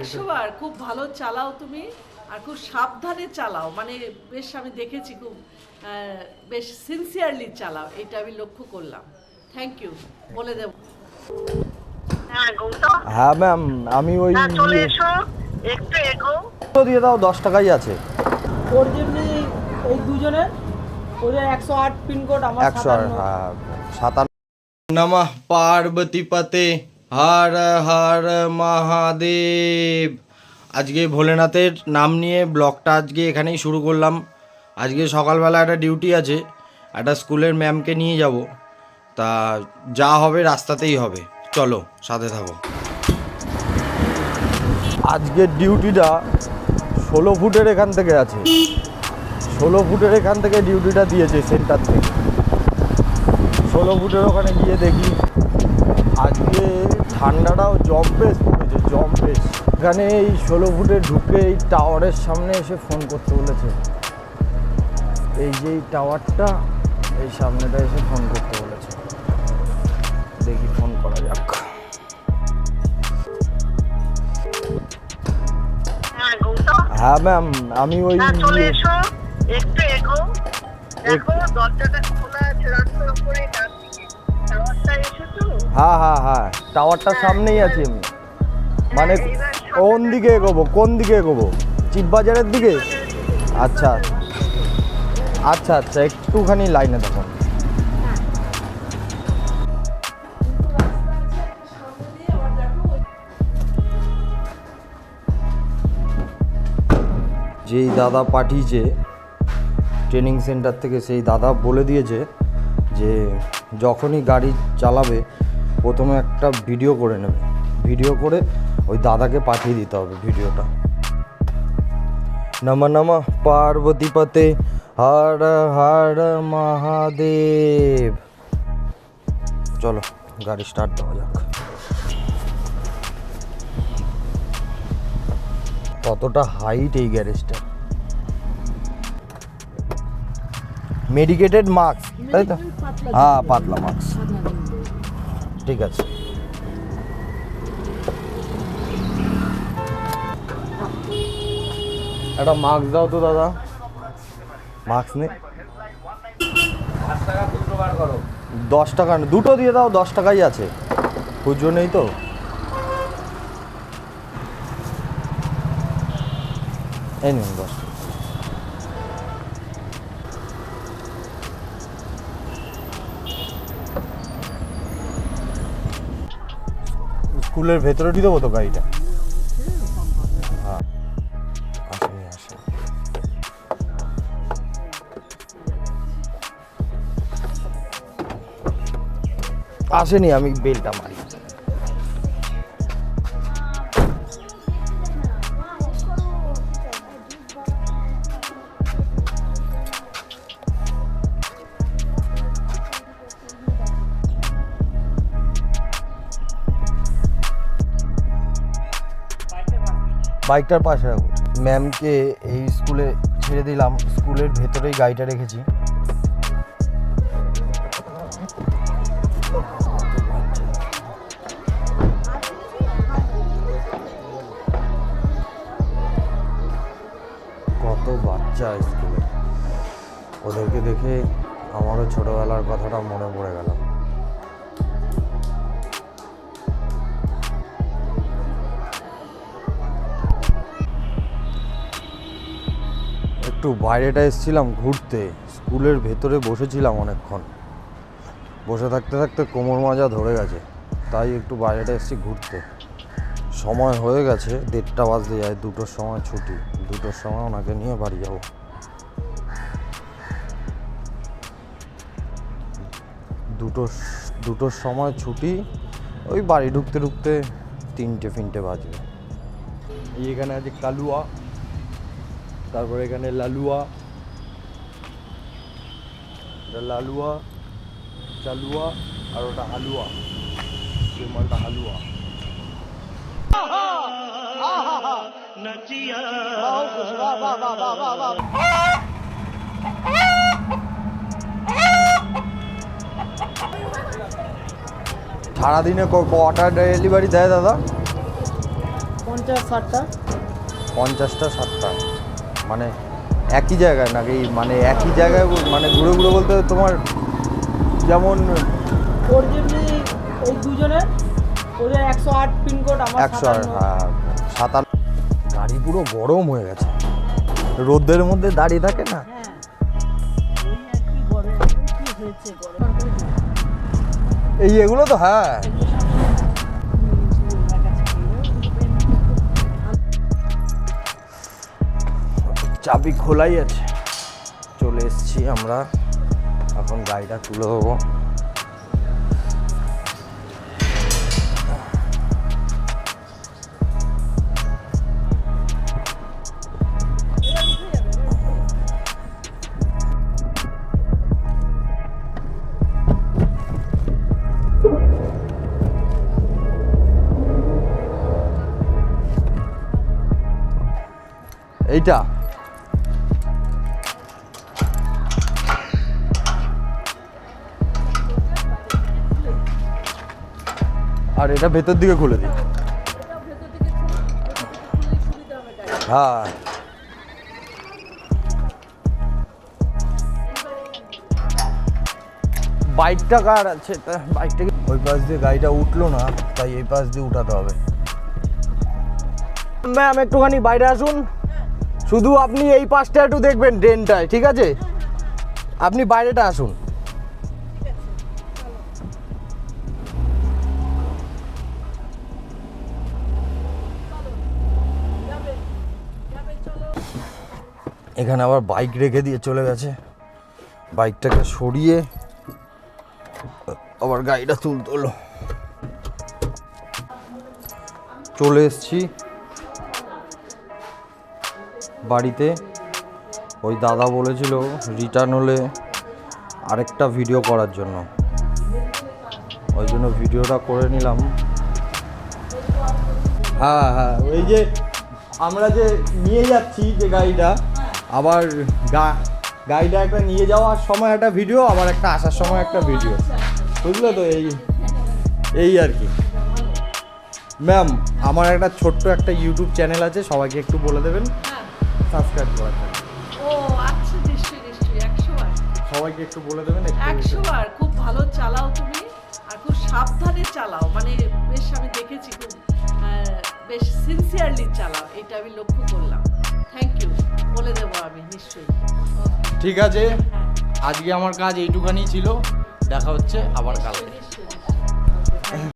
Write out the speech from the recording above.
100 বার খুব ভালো চালাও তুমি, আর খুব সাবধানে চালাও, মানে বেশ আমি দেখেছি খুব বেশ সিনসিয়ারলি চালাও, এটা আমি লক্ষ্য করলাম। থ্যাংক ইউ, বলে দেব। হ্যাঁ গৌতম, হ্যাঁ ম্যাম, আমি ওই হ্যাঁ চলে এসো, একটু এগো। দিয়ে দাও, 10 টাকাই আছে। ওর জন্য এই দুজনের, ওদের 108 পিনকোড, আমার 100, হ্যাঁ 57। নমঃ পার্বতী পতে হর হর মহাদেব। আজকে ভোলেনাথের নাম নিয়ে ব্লগটা আজকে এখানেই শুরু করলাম। আজকে সকালবেলা একটা ডিউটি আছে, একটা স্কুলের ম্যামকে নিয়ে যাব, তা যা হবে রাস্তাতেই হবে, চলো সাথে থাকো। আজকের ডিউটিটা 16 ফুটের এখান থেকে আছে, 16 ফুটের এখান থেকে ডিউটিটা দিয়েছে সেন্টার থেকে। 16 ফুটের ওখানে গিয়ে দেখি আজকে ঠান্ডাটাও জম্পেস পড়েছে, জম্পেস। এখানে এই 16 ফুটে ঢুকে এই টাওয়ারের সামনে এসে ফোন করতে বলেছে। এই যে এই টাওয়ারটা, এই সামনেটা এসে ফোন করতে বলেছে। দেখি ফোন করা যাক। হ্যাঁ গৌতম, হ্যাঁ ম্যাম, আমি ওই হ্যাঁ চলে এসো, একটু এগো। দেখো দরজাটা খোলা আছে, রাস্তার উপরে ডান দিকে টাওয়ারটা এসেছো। হ্যাঁ হ্যাঁ হ্যাঁ, টাওয়ারটার সামনেই আছি আমি। মানে কোন দিকে এগোবো, কোন দিকে এগোবো? চিপবাজারের দিকে? আচ্ছা আচ্ছা আচ্ছা, একটুখানি লাইনে দেখো। যেই দাদা পাঠিয়েছে ট্রেনিং সেন্টার থেকে, সেই দাদা বলে দিয়েছে যে যখনই গাড়ি চালাবে প্রথমে একটা ভিডিও করে নেবে, ভিডিও করে ওই দাদাকে পাঠিয়ে দিতে হবে ভিডিওটা। নমঃ নমঃ পার্বতী পতে হর হর মহাদেব। চলো গাড়ি স্টার্ট দেওয়া যাক। কতটা হাইট এই গ্যারেজটা। মেডিকেটেড মাস্ক, তাই তো? হ্যাঁ পাতলা মাস্ক, ঠিক আছে। একটা মাস্ক দাও তো দাদা, মাস্ক নেই। 10 টাকা দুটো দিয়ে দাও, 10 টাকাই আছে, খুচরো নেই তো। এই নিন 10। স্কুলের ভেতরে দিয়ে দেবো তো গাড়িটা? হ্যাঁ আসেনি, আসে। আসেনি, আমি বেলটা মারি। বাইকটার পাশে রাখো। ম্যামকে এই স্কুলে ছেড়ে দিলাম, স্কুলের ভেতরেই গাড়িটা রেখেছি। কত বাচ্চা স্কুলে, ওদেরকে দেখে আমারও ছোটবেলার কথাটা মনে পড়ে গেল। একটু বাইরেটা এসেছিলাম ঘুরতে, স্কুলের ভেতরে বসেছিলাম অনেকক্ষণ, বসে থাকতে থাকতে কোমর মাজা ধরে গেছে, তাই একটু বাইরেটা এসেছি ঘুরতে। সময় হয়ে গেছে, 1:30 বাজতে যায়, 2টোর সময় ছুটি, 2টোর সময় ওনাকে নিয়ে বাড়ি যাব। দুটোর সময় ছুটি, ওই বাড়ি ঢুকতে ঢুকতে 3টে বাজবে। এখানে আছে কালুয়া, তারপরে এখানে লালুয়া, এটা লালুয়া, চালুয়া, আর ওটা হালুয়া, সেই মালটা হালুয়া। সারাদিনে কটা ডেলিভারি দেয় দাদা? 50-60টা। 50টা 60টা, মানে একই জায়গায় নাকি? মানে একই জায়গায় মানে ঘুরে ঘুরে বলতে তোমার যেমন ওর যেমনি এই দুজনের ওদের 108 পিনকোড, আমার 100, 57। হ্যাঁ 57। গাড়ি পুরো গরম হয়ে গেছে, রোদের মধ্যে দাঁড়িয়ে থাকে না। হ্যাঁ, ওই আর কি গরম, কি হয়েছে গরম? এই এগুলো তো হ্যাঁ। চাবি খোলাই আছে। চলে এসেছি আমরা, এখন গাড়িটা তুলে দেবো। এইটা আর এটা ভেতর দিকে খুলে দিই। হ্যাঁ, বাইকটা কার আছে? বাইকটা ওই পাশ দিয়ে গাড়িটা উঠলো না, তাই এই পাশ দিয়ে উঠাতে হবে। ম্যাম একটুখানি বাইরে আসুন, শুধু আপনি এই পাশটা একটু দেখবেন ড্রেনটায়, ঠিক আছে? আপনি বাইরেটা আসুন। এখানে আবার বাইক রেখে দিয়ে চলে গেছে, বাইকটাকে সরিয়ে আবার গাড়িটা তুলতে হলো। চলে এসছি বাড়িতে। ওই দাদা বলেছিল রিটার্ন হলে আরেকটা ভিডিও করার জন্য, ওই জন্য ভিডিওটা করে নিলাম। হ্যাঁ হ্যাঁ, ওই যে আমরা যে নিয়ে যাচ্ছি যে গাড়িটা, আবার গাড়িটা একটা নিয়ে যাওয়ার সময় একটা ভিডিও, আবার একটা আসার সময় একটা ভিডিও, বুঝলে তো? এই আর কি। ম্যাম আমার একটা ছোট্ট একটা ইউটিউব চ্যানেল আছে, সবাইকে একটু বলে দেবেন হ্যাঁ। সাবস্ক্রাইব করার জন্য। ও আচ্ছা, নিশ্চয়ই নিশ্চয়ই, 100 বার। সবাইকে একটু বলে দেবেন। 100 বার। খুব ভালো চালাও তুমি, আর খুব সাবধানে চালাও, মানে বেশ আমি দেখেছি খুব বেশ সিনসিয়ারলি চালাও, এটা আমি লক্ষ্য করলাম। থ্যাংক ইউ, বলে দেবো আমি নিশ্চয়ই। ঠিক আছে, আজকে আমার কাজ এইটুখানি ছিল। দেখা হচ্ছে আবার কালকে।